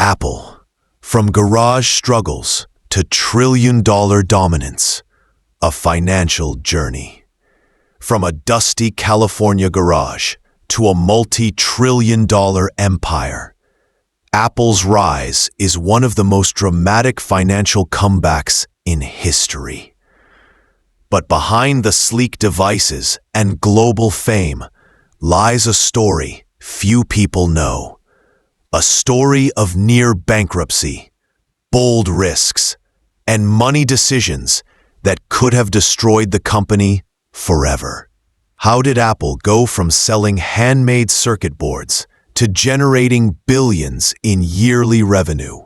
Apple, from garage struggles to trillion-dollar dominance, a financial journey. From a dusty California garage to a multi-trillion-dollar empire, Apple's rise is one of the most dramatic financial comebacks in history. But behind the sleek devices and global fame lies a story few people know. A story of near bankruptcy, bold risks, and money decisions that could have destroyed the company forever. How did Apple go from selling handmade circuit boards to generating billions in yearly revenue?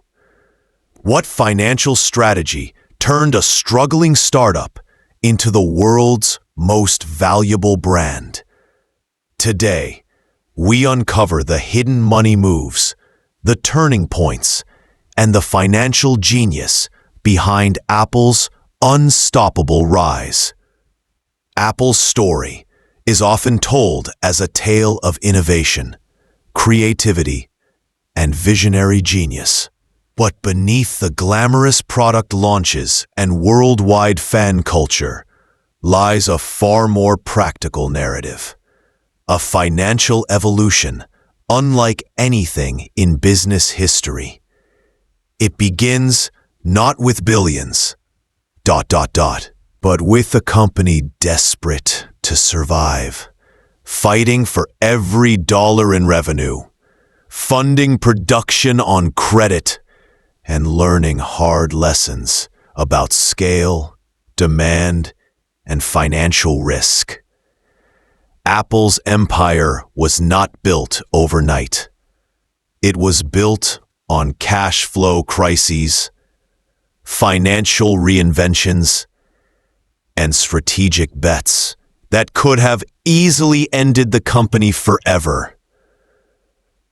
What financial strategy turned a struggling startup into the world's most valuable brand? Today, we uncover the hidden money moves, the turning points, and the financial genius behind Apple's unstoppable rise. Apple's story is often told as a tale of innovation, creativity, and visionary genius. But beneath the glamorous product launches and worldwide fan culture lies a far more practical narrative. A financial evolution unlike anything in business history. It begins not with billions, but with a company desperate to survive, fighting for every dollar in revenue, funding production on credit, and learning hard lessons about scale, demand, and financial risk. Apple's empire was not built overnight. It was built on cash flow crises, financial reinventions, and strategic bets that could have easily ended the company forever.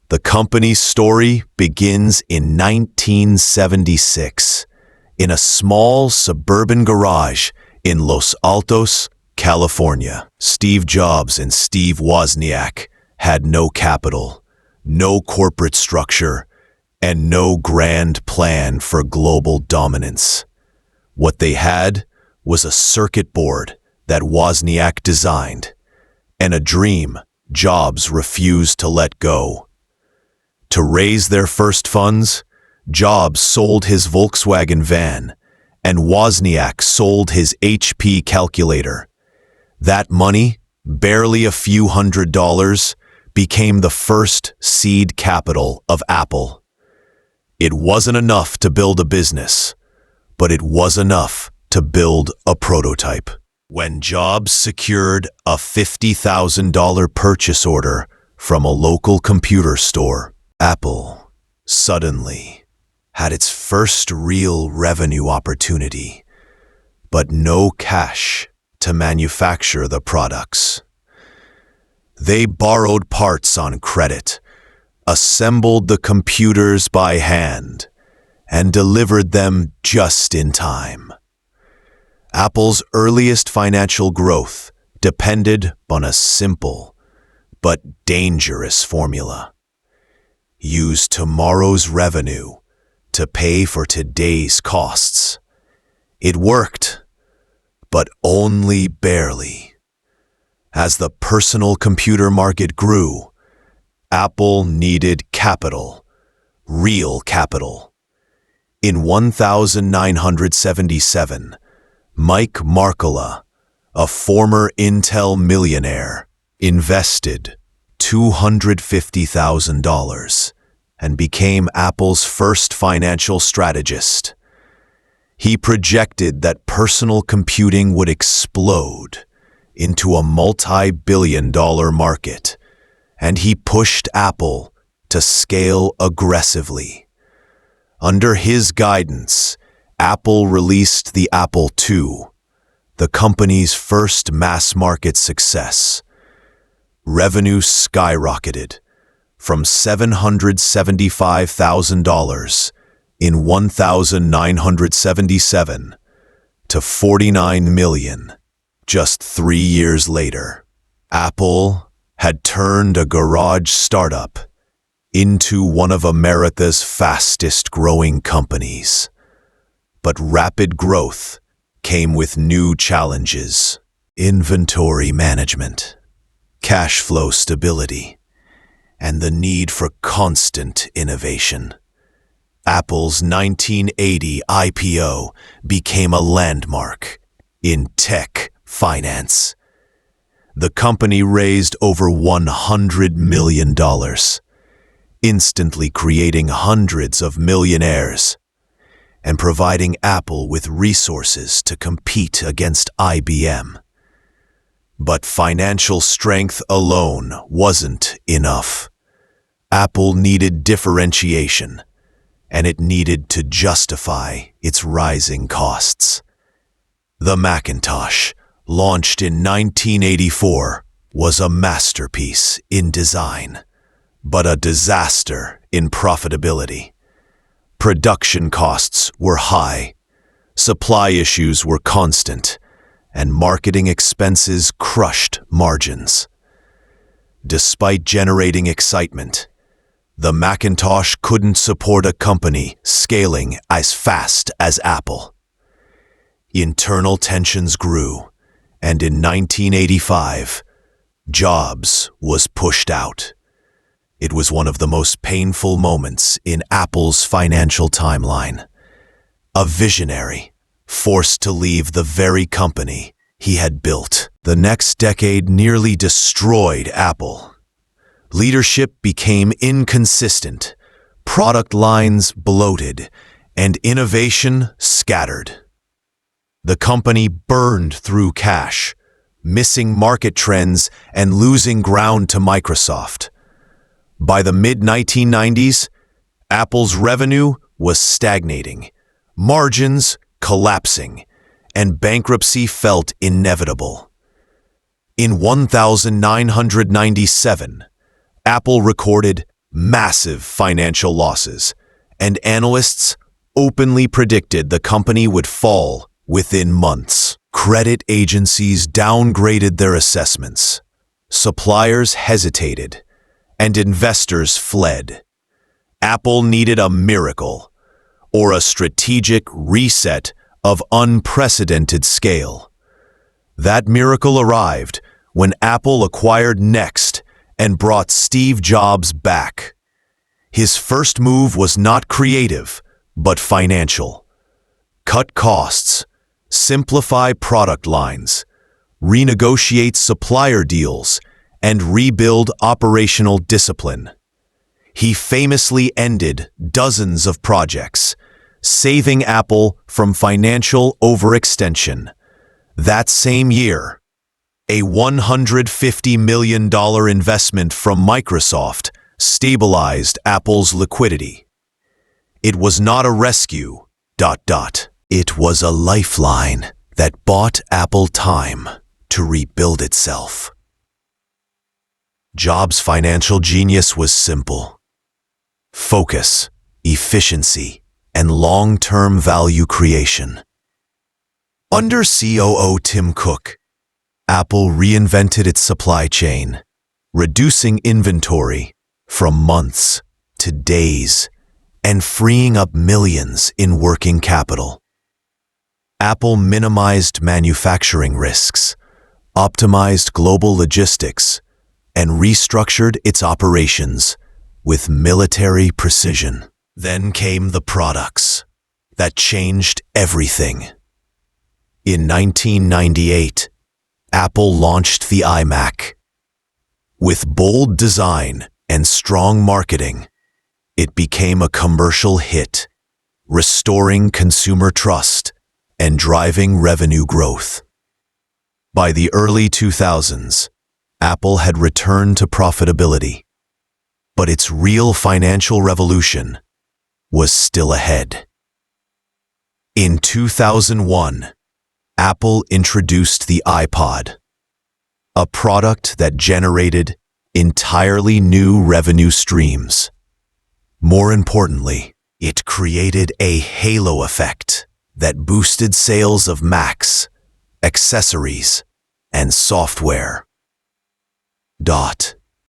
The company's story begins in 1976 in a small suburban garage in Los Altos, California. Steve Jobs and Steve Wozniak had no capital, no corporate structure, and no grand plan for global dominance. What they had was a circuit board that Wozniak designed, and a dream Jobs refused to let go. To raise their first funds, Jobs sold his Volkswagen van, and Wozniak sold his HP calculator. That money, barely a few $100s, became the first seed capital of Apple. It wasn't enough to build a business, but it was enough to build a prototype. When Jobs secured a $50,000 purchase order from a local computer store, Apple suddenly had its first real revenue opportunity, but no cash to manufacture the products. They borrowed parts on credit, assembled the computers by hand, and delivered them just in time. Apple's earliest financial growth depended on a simple but dangerous formula. Use tomorrow's revenue to pay for today's costs. It worked, but only barely. As the personal computer market grew, Apple needed capital, real capital. In 1977, Mike Markkula, a former Intel millionaire, invested $250,000 and became Apple's first financial strategist. He projected that personal computing would explode into a multi-billion-dollar market, and he pushed Apple to scale aggressively. Under his guidance, Apple released the Apple II, the company's first mass-market success. Revenue skyrocketed from $775,000 in 1977 to $49 million just 3 years later. Apple had turned a garage startup into one of America's fastest-growing companies. But rapid growth came with new challenges: inventory management, cash flow stability, and the need for constant innovation. Apple's 1980 IPO became a landmark in tech finance. The company raised over $100 million, instantly creating hundreds of millionaires and providing Apple with resources to compete against IBM. But financial strength alone wasn't enough. Apple needed differentiation, and it needed to justify its rising costs. The Macintosh, launched in 1984, was a masterpiece in design, but a disaster in profitability. Production costs were high, supply issues were constant, and marketing expenses crushed margins. Despite generating excitement, the Macintosh couldn't support a company scaling as fast as Apple. Internal tensions grew, and in 1985, Jobs was pushed out. It was one of the most painful moments in Apple's financial timeline. A visionary, forced to leave the very company he had built. The next decade nearly destroyed Apple. Leadership became inconsistent, product lines bloated, and innovation scattered. The company burned through cash, missing market trends and losing ground to Microsoft. By the mid-1990s, Apple's revenue was stagnating, margins collapsing, and bankruptcy felt inevitable. In 1997, Apple recorded massive financial losses, and analysts openly predicted the company would fall within months. Credit agencies downgraded their assessments, suppliers hesitated, and investors fled. Apple needed a miracle, or a strategic reset of unprecedented scale. That miracle arrived when Apple acquired Next and brought Steve Jobs back. His first move was not creative, but financial. Cut costs, simplify product lines, renegotiate supplier deals, and rebuild operational discipline. He famously ended dozens of projects, saving Apple from financial overextension. That same year, a $150 million investment from Microsoft stabilized Apple's liquidity. It was not a rescue, ... It was a lifeline that bought Apple time to rebuild itself. Jobs' financial genius was simple: focus, efficiency, and long-term value creation. Under COO Tim Cook, Apple reinvented its supply chain, reducing inventory from months to days and freeing up millions in working capital. Apple minimized manufacturing risks, optimized global logistics, and restructured its operations with military precision. Then came the products that changed everything. In 1998, Apple launched the iMac. With bold design and strong marketing, it became a commercial hit, restoring consumer trust and driving revenue growth. By the early 2000s, Apple had returned to profitability, but its real financial revolution was still ahead. In 2001, Apple introduced the iPod, a product that generated entirely new revenue streams. More importantly, it created a halo effect that boosted sales of Macs, accessories, and software.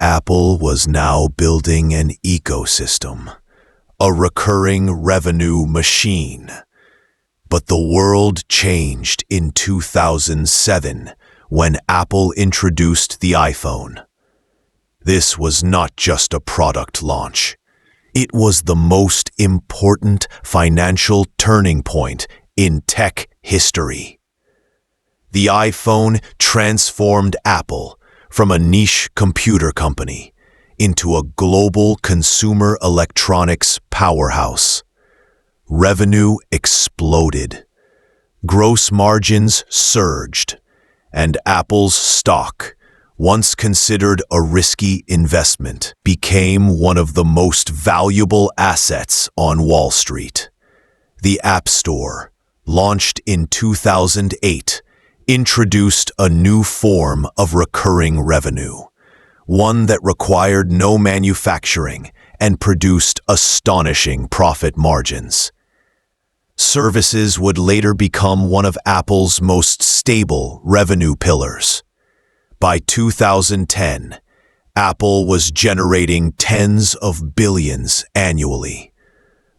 Apple was now building an ecosystem, a recurring revenue machine. But the world changed in 2007 when Apple introduced the iPhone. This was not just a product launch. It was the most important financial turning point in tech history. The iPhone transformed Apple from a niche computer company into a global consumer electronics powerhouse. Revenue exploded. Gross margins surged, and Apple's stock, once considered a risky investment, became one of the most valuable assets on Wall Street. The App Store, launched in 2008, introduced a new form of recurring revenue, one that required no manufacturing and produced astonishing profit margins. Services would later become one of Apple's most stable revenue pillars. By 2010, Apple was generating tens of billions annually.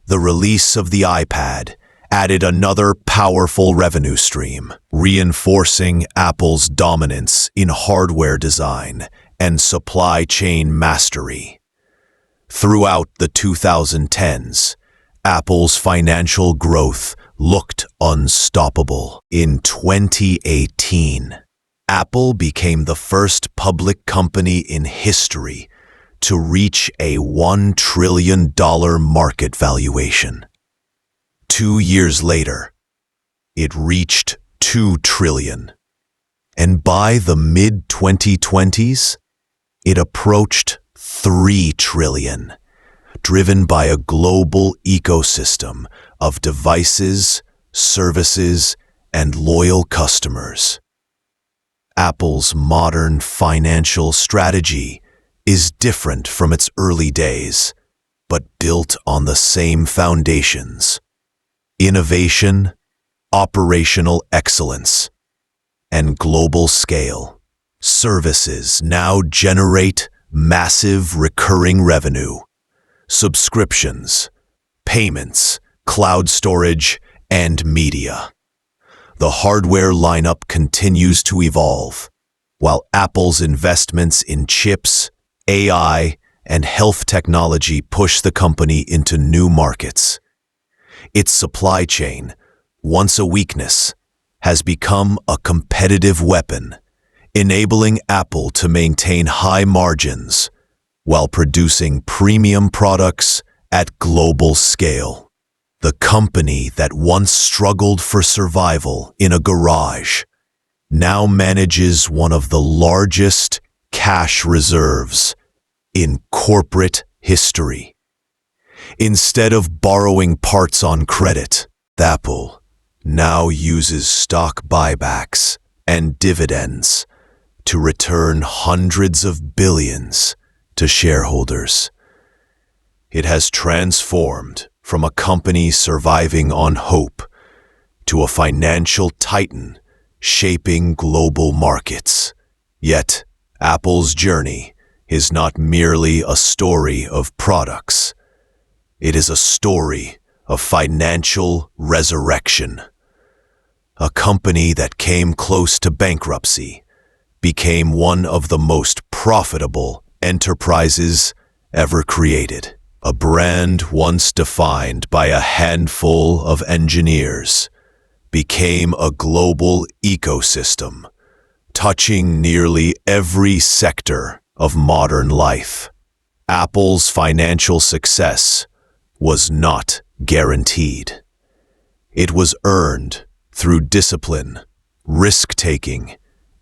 The release of the iPad added another powerful revenue stream, reinforcing Apple's dominance in hardware design and supply chain mastery. Throughout the 2010s, Apple's financial growth looked unstoppable. In 2018, Apple became the first public company in history to reach a $1 trillion market valuation. 2 years later, it reached $2 trillion. And by the mid-2020s, it approached $3 trillion. Driven by a global ecosystem of devices, services, and loyal customers. Apple's modern financial strategy is different from its early days, but built on the same foundations: innovation, operational excellence, and global scale. Services now generate massive recurring revenue. Subscriptions, payments, cloud storage, and media. The hardware lineup continues to evolve, while Apple's investments in chips, AI, and health technology push the company into new markets. Its supply chain, once a weakness, has become a competitive weapon, enabling Apple to maintain high margins while producing premium products at global scale. The company that once struggled for survival in a garage now manages one of the largest cash reserves in corporate history. Instead of borrowing parts on credit, Apple now uses stock buybacks and dividends to return hundreds of billions to shareholders. It has transformed from a company surviving on hope to a financial titan shaping global markets. Yet, Apple's journey is not merely a story of products. It is a story of financial resurrection. A company that came close to bankruptcy became one of the most profitable enterprises ever created. A brand once defined by a handful of engineers became a global ecosystem, touching nearly every sector of modern life. Apple's financial success was not guaranteed. It was earned through discipline, risk-taking,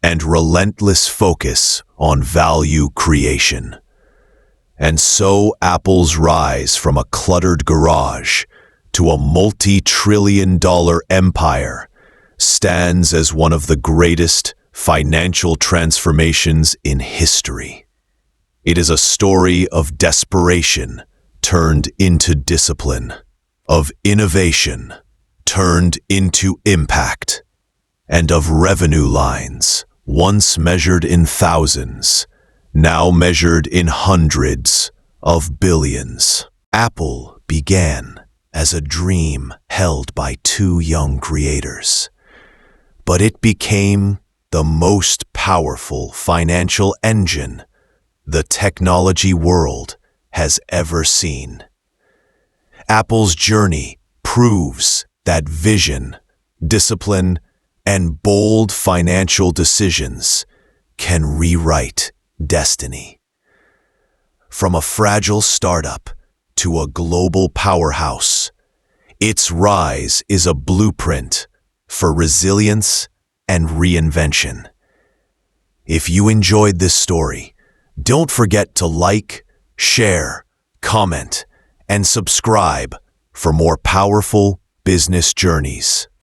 and relentless focus on value creation. And so Apple's rise from a cluttered garage to a multi-trillion-dollar empire stands as one of the greatest financial transformations in history. It is a story of desperation turned into discipline, of innovation turned into impact, and of revenue lines once measured in thousands now measured in hundreds of billions. Apple began as a dream held by two young creators, but it became the most powerful financial engine the technology world has ever seen. Apple's journey proves that vision, discipline, and bold financial decisions can rewrite destiny. From a fragile startup to a global powerhouse, its rise is a blueprint for resilience and reinvention. If you enjoyed this story, don't forget to like, share, comment, and subscribe for more powerful business journeys.